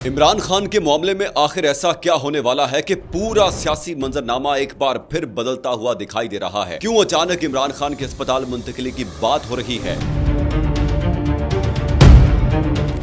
इमरान खान के मामले में आखिर ऐसा क्या होने वाला है कि पूरा सियासी मंजरनामा एक बार फिर बदलता हुआ दिखाई दे रहा है। क्यों अचानक इमरान खान की अस्पताल मुंतकिली की बात हो रही है?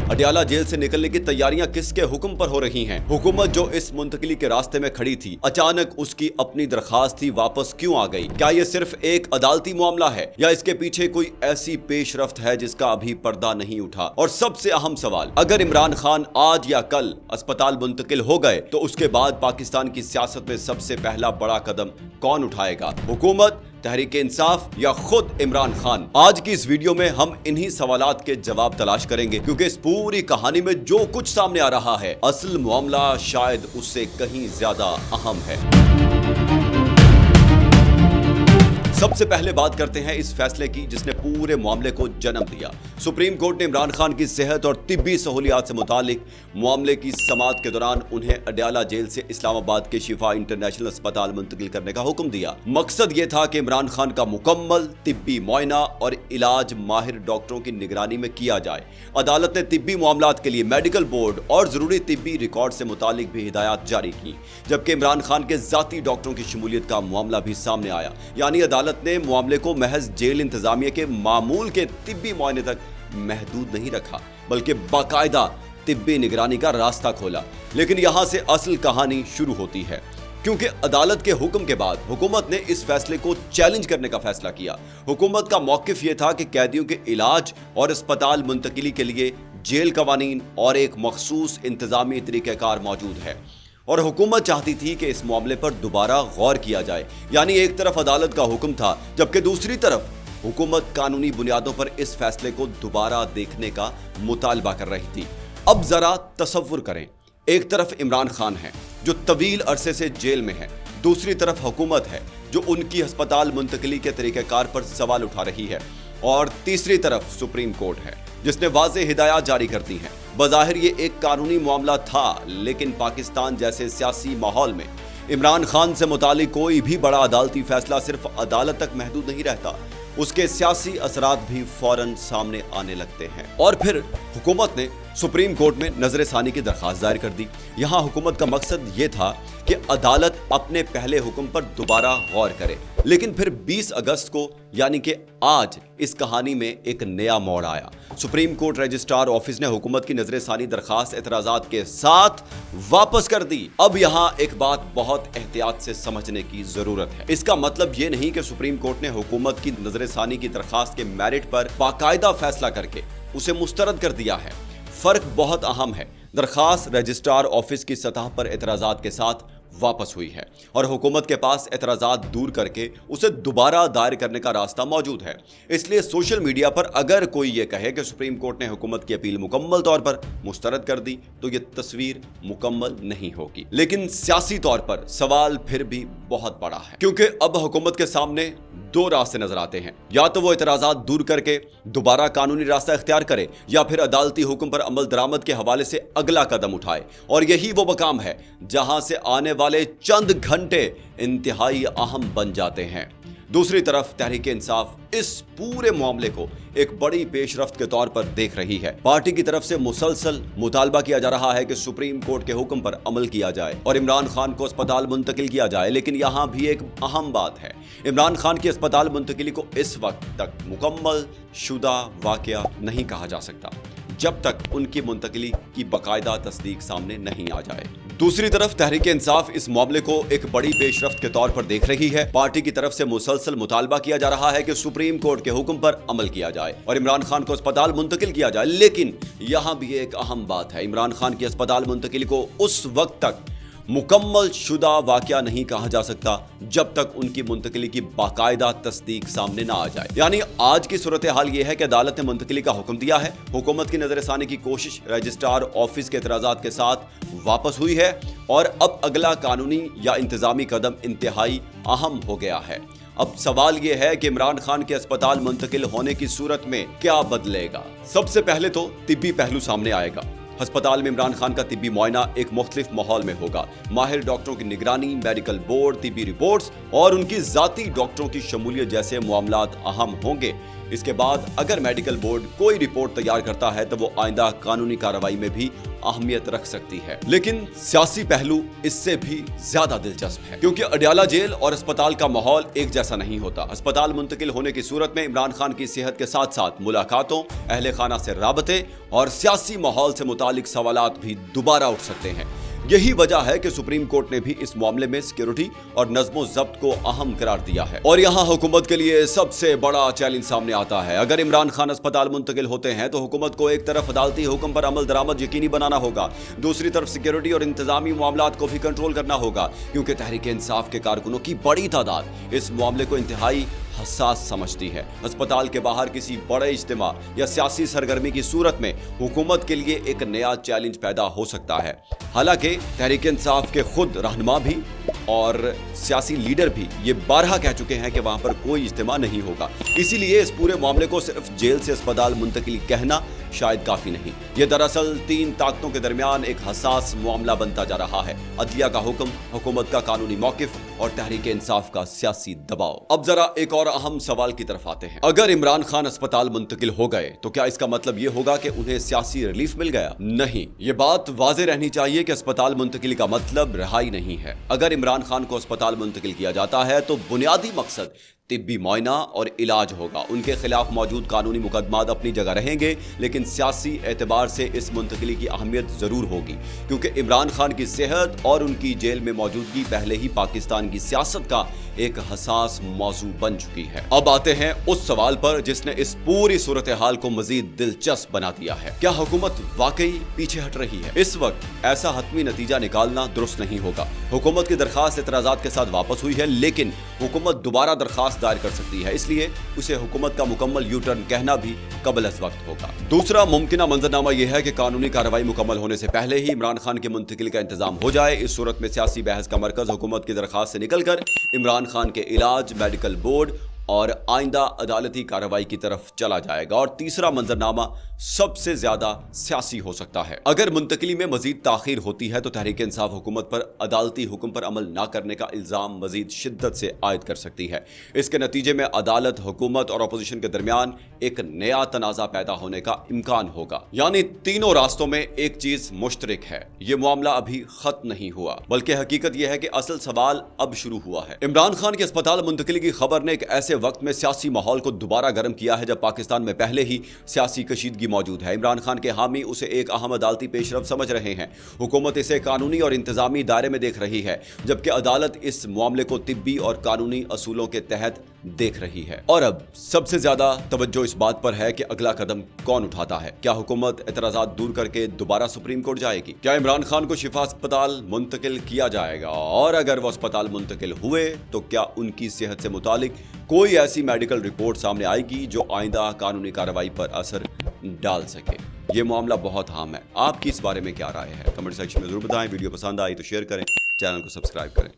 अडयाला जेल से निकलने की तैयारियां किसके हुक्म पर हो रही हैं? हुकूमत जो इस मुंतकिली के रास्ते में खड़ी थी, अचानक उसकी अपनी दरखास्त थी वापस क्यों आ गई? क्या ये सिर्फ एक अदालती मामला है या इसके पीछे कोई ऐसी पेशरफ्त है जिसका अभी पर्दा नहीं उठा? और सबसे अहम सवाल, अगर इमरान खान आज या कल अस्पताल मुंतकिल हो गए तो उसके बाद पाकिस्तान की सियासत में सबसे पहला बड़ा कदम कौन उठाएगा? हुकूमत, तहरीक इंसाफ या खुद इमरान खान? आज की इस वीडियो में हम इन्हीं सवालात के जवाब तलाश करेंगे, क्योंकि इस पूरी कहानी में जो कुछ सामने आ रहा है, असल मामला शायद उससे कहीं ज्यादा अहम है। सबसे पहले बात करते हैं इस फैसले की जिसने पूरे मामले को जन्म दिया। सुप्रीम कोर्ट ने इमरान खान की सेहत और तिब्बी सहूलियात से मुतालिक मामले की समाअत के दौरान उन्हें अडयाला जेल से इस्लामाबाद के शिफा इंटरनेशनल अस्पताल मुंतकिल करने का हुक्म दिया। मकसद ये था कि इमरान खान का मुकम्मल तिब्बी मुआयना और इलाज माहिर डॉक्टरों की निगरानी में किया जाए। अदालत ने तिब्बी मामलात के लिए मेडिकल बोर्ड और जरूरी तिब्बी रिकॉर्ड से मुतालिक भी हिदायत जारी की, जबकि इमरान खान के जाती डॉक्टरों की शमूलियत का मामला भी सामने आया। यानी अदालत ने मामले को महज जेल इंतजामिया के मामूल के तिब्बी मुआयने तक महदूद नहीं रखा, बल्कि बाकायदा तिब्बी निगरानी का रास्ता खोला। लेकिन यहां से असल कहानी शुरू होती है, क्योंकि अदालत के हुक्म के बाद हुकूमत ने इस फैसले को चैलेंज करने का फैसला किया। हुकूमत का मौकिफ यह था कि कैदियों के इलाज और अस्पताल मुंतकिली के लिए जेल कवानीन और एक मखसूस इंतजामी तरीक़ाकार मौजूद है, और हुकूमत चाहती थी कि इस मामले पर दोबारा गौर किया जाए। यानी एक तरफ अदालत का हुक्म था, जबकि दूसरी तरफ हुकूमत कानूनी बुनियादों पर इस फैसले को दोबारा देखने का मुतालबा कर रही थी। अब जरा तसव्वुर करें, एक तरफ इमरान खान है जो तवील अरसे से जेल में है, दूसरी तरफ हुकूमत है जो उनकी अस्पताल मुंतकिली के तरीक़ाकार पर सवाल उठा रही है, और तीसरी तरफ सुप्रीम कोर्ट है जिसने वाज़ेह हिदायत जारी कर दी हैं। बज़ाहिर ये एक कानूनी मामला था, लेकिन पाकिस्तान जैसे सियासी माहौल में इमरान खान से मुतालिक कोई भी बड़ा अदालती फैसला सिर्फ अदालत तक महदूद नहीं रहता, उसके सियासी असरात भी फौरन सामने आने लगते हैं। और फिर हुकूमत ने सुप्रीम कोर्ट में नजरसानी की दरखास्त दायर कर दी। यहाँ हुकूमत का मकसद ये था कि अदालत अपने पहले हुक्म पर दोबारा गौर करे। लेकिन फिर 20 अगस्त को, यानी कि आज, इस कहानी में एक नया मोड़ आया। सुप्रीम कोर्ट रजिस्ट्रार ऑफिस ने हुकूमत की नजरसानी दरखास्त एतराजात के साथ वापस कर दी। अब यहाँ एक बात बहुत एहतियात से समझने की जरूरत है। इसका मतलब ये नहीं कि सुप्रीम कोर्ट ने हुकूमत की नजरसानी की दरखास्त के मेरिट पर बाकायदा फैसला करके उसे मुस्तरद कर दिया है। फर्क बहुत अहम है। दरखास्त रजिस्ट्रार ऑफिस की सतह पर एतराजात के साथ वापस हुई है, और हुकूमत के पास एतराजात दूर करके उसे दोबारा दायर करने का रास्ता मौजूद है। इसलिए सोशल मीडिया पर अगर कोई ये कहे कि सुप्रीम कोर्ट ने हुकूमत की अपील मुकम्मल तौर पर मुस्तरद कर दी, तो ये तस्वीर मुकम्मल नहीं होगी। लेकिन सियासी तौर पर सवाल फिर भी बहुत बड़ा है, क्योंकि अब हुकूमत के सामने दो रास्ते नजर आते हैं। या तो वो एतराजात दूर करके दोबारा कानूनी रास्ता इख्तियार करे, या फिर अदालती हुक्म पर अमल दरामद के हवाले से अगला कदम उठाए। और यही वो मकाम है जहां से आने वाले चंद घंटे इंतहाई अहम बन जाते हैं। दूसरी तरफ तहरीक इंसाफ इस पूरे मामले को एक बड़ी पेशरफ्त के तौर पर देख रही है। पार्टी की तरफ से मुसलसल मुतालबा किया जा रहा है कि सुप्रीम कोर्ट के हुक्म पर अमल किया जाए और इमरान खान को अस्पताल मुंतकिल किया जाए। लेकिन यहाँ भी एक अहम बात है, इमरान खान की अस्पताल मुंतकिली को इस वक्त तक मुकम्मल शुदा वाकया नहीं कहा जा सकता जब तक उनकी मुंतकिली की बाकायदा तस्दीक सामने नहीं आ जाए। दूसरी तरफ तहरीक इंसाफ इस मामले को एक बड़ी पेशरफ्त के तौर पर देख रही है। पार्टी की तरफ से मुसलसल मुतालबा किया जा रहा है कि सुप्रीम कोर्ट के हुक्म पर अमल किया जाए और इमरान खान को अस्पताल मुंतकिल किया जाए। लेकिन यहाँ भी एक अहम बात है, इमरान खान की अस्पताल मुंतकिली को उस वक्त तक मुकम्मल शुदा वाकया नहीं कहा जा सकता जब तक उनकी मुंतकिली की बाकायदा तस्दीक सामने ना आ जाए। यानी आज की सूरत हाल ये है कि अदालत ने मुंतकिली का हुक्म दिया है, हुकूमत की नजरसानी की कोशिश रजिस्ट्रार ऑफिस के एतराजात के साथ वापस हुई है, और अब अगला कानूनी या इंतजामी कदम इंतहाई अहम हो गया है। अब सवाल ये है कि इमरान खान के अस्पताल मुंतकिल होने की सूरत में क्या बदलेगा। सबसे पहले तो तिब्बी पहलू सामने आएगा। अस्पताल में इमरान खान का तिब्बी मुआयना एक मुख्तलिफ माहौल में होगा। माहिर डॉक्टरों की निगरानी, मेडिकल बोर्ड, तिब्बी रिपोर्ट्स और उनकी जाती डॉक्टरों की शमूलियत जैसे मामलात अहम होंगे। इसके बाद अगर मेडिकल बोर्ड कोई रिपोर्ट तैयार करता है तो वो आइंदा कानूनी कार्रवाई में भी अहमियत रख सकती है। लेकिन सियासी पहलू इससे भी ज्यादा दिलचस्प है, क्योंकि अडयाला जेल और अस्पताल का माहौल एक जैसा नहीं होता। अस्पताल मुंतकिल होने की सूरत में इमरान खान की सेहत के साथ साथ मुलाकातों, अहले खाना से राबते और सियासी माहौल से मुतालिक सवालात भी दोबारा उठ सकते हैं। यही वजह है कि सुप्रीम कोर्ट ने भी इस मामले में सिक्योरिटी और नज़्मो ज़ब्त को अहम करार दिया है। और यहाँ हुकूमत के लिए सबसे बड़ा चैलेंज सामने आता है। अगर इमरान खान अस्पताल मुंतकिल होते हैं तो हुकूमत को एक तरफ अदालती हुक्म पर अमल दरामद यकीनी बनाना होगा, दूसरी तरफ सिक्योरिटी और इंतजामी मामलात को भी कंट्रोल करना होगा, क्योंकि तहरीक इंसाफ के कारकुनों की बड़ी तादाद इस मामले को इंतहाई हसास समझती है। अस्पताल के बाहर किसी बड़े इज्तिमा या सियासी सरगर्मी की सूरत में हुकूमत के लिए एक नया चैलेंज पैदा हो सकता है। हालांकि तहरीक इंसाफ के खुद रहनुमा भी और सियासी लीडर भी ये बारहा कह चुके हैं कि वहां पर कोई इज्तिमा नहीं होगा। इसीलिए इस पूरे मामले को सिर्फ जेल से अस्पताल मुंतकिल कहना शायद काफी नहीं। ये दरअसल तीन ताकतों के दरमियान एक हसास मामला बनता जा रहा है: अदलिया का हुक्म, हुकूमत का कानूनी मौकिफ और तहरीक इंसाफ का सियासी दबाव। अब जरा एक और अहम सवाल की तरफ आते हैं। अगर इमरान खान अस्पताल मुंतकिल हो गए तो क्या इसका मतलब ये होगा कि उन्हें सियासी रिलीफ मिल गया? नहीं, ये बात वाज़ेह रहनी चाहिए कि अस्पताल मुंतकिल का मतलब रिहाई नहीं है। अगर इमरान खान को अस्पताल मुंतकिल किया जाता है तो बुनियादी मकसद तिब्बी मुआयना और इलाज होगा। उनके खिलाफ मौजूद कानूनी मुकदमात अपनी जगह रहेंगे, लेकिन सियासी एतबार से इस मुंतकिली की अहमियत जरूर होगी, क्योंकि इमरान खान की सेहत और उनकी जेल में मौजूदगी पहले ही पाकिस्तान की सियासत का एक हसास मौजू बन चुकी है। अब आते हैं उस सवाल पर जिसने इस पूरी सूरत हाल को मजीद दिलचस्प बना दिया है: क्या हुकूमत वाकई पीछे हट रही है? इस वक्त ऐसा हतमी नतीजा निकालना दुरुस्त नहीं होगा। हुकूमत की दरखास्त एतराजात के साथ वापस हुई है, लेकिन हुकूमत दोबारा दरखास्त दायर कर सकती है, इसलिए उसे हुकूमत का मुकम्मल यू टर्न कहना भी कबल अज़ वक्त होगा। दूसरा मुमकिन मंजरनामा यह है कि कानूनी कार्रवाई मुकम्मल होने से पहले ही इमरान खान के मुंतकिल का इंतजाम हो जाए। इस सूरत में सियासी बहस का मरकज हुकूमत की दरखास्त से निकलकर इमरान खान के इलाज, मेडिकल बोर्ड और आइंदा अदालती कार्रवाई की तरफ चला जाएगा। और तीसरा मंजरनामा सबसे ज्यादा सियासी हो सकता है। अगर मुंतकिली में मजीद ताखीर होती है तो तहरीक इंसाफ हुकूमत पर अदालती हुक्म पर अमल न करने का इल्जाम मजीद शिद्दत से आयद कर सकती है। इसके नतीजे में अदालत, हुकूमत और अपोजिशन के दरमियान एक नया तनाज़ा पैदा होने का इम्कान होगा। यानी तीनों रास्तों में एक चीज मुश्तरक है: ये मामला अभी खत्म नहीं हुआ, बल्कि हकीकत यह है कि असल सवाल अब शुरू हुआ है। इमरान खान के अस्पताल मुंतकिली की खबर ने एक ऐसे वक्त में सियासी माहौल को दोबारा गर्म किया है जब पाकिस्तान में पहले ही सियासी कशीदगी मौजूद है। इमरान खान के हामी उसे एक अहम अदालती पेशरफ समझ रहे हैं। हुकूमत इसे कानूनी और इंतजामी दायरे में देख रही है, जबकि अदालत इस मामले को तिब्बी और कानूनी असूलों के तहत देख रही है। और अब सबसे ज्यादा तवज्जो इस बात पर है कि अगला कदम कौन उठाता है। क्या हुकूमत एतराजात दूर करके दोबारा सुप्रीम कोर्ट जाएगी? क्या इमरान खान को शिफा अस्पताल मुंतकिल किया जाएगा? और अगर वो अस्पताल मुंतकिल हुए तो क्या उनकी सेहत से मुतालिक कोई ऐसी मेडिकल रिपोर्ट सामने आएगी जो आइंदा कानूनी कार्रवाई पर असर डाल सके? ये मामला बहुत अहम है। आपकी इस बारे में क्या राय है? कमेंट सेक्शन में जरूर बताएं। वीडियो पसंद आई तो शेयर करें, चैनल को सब्सक्राइब करें।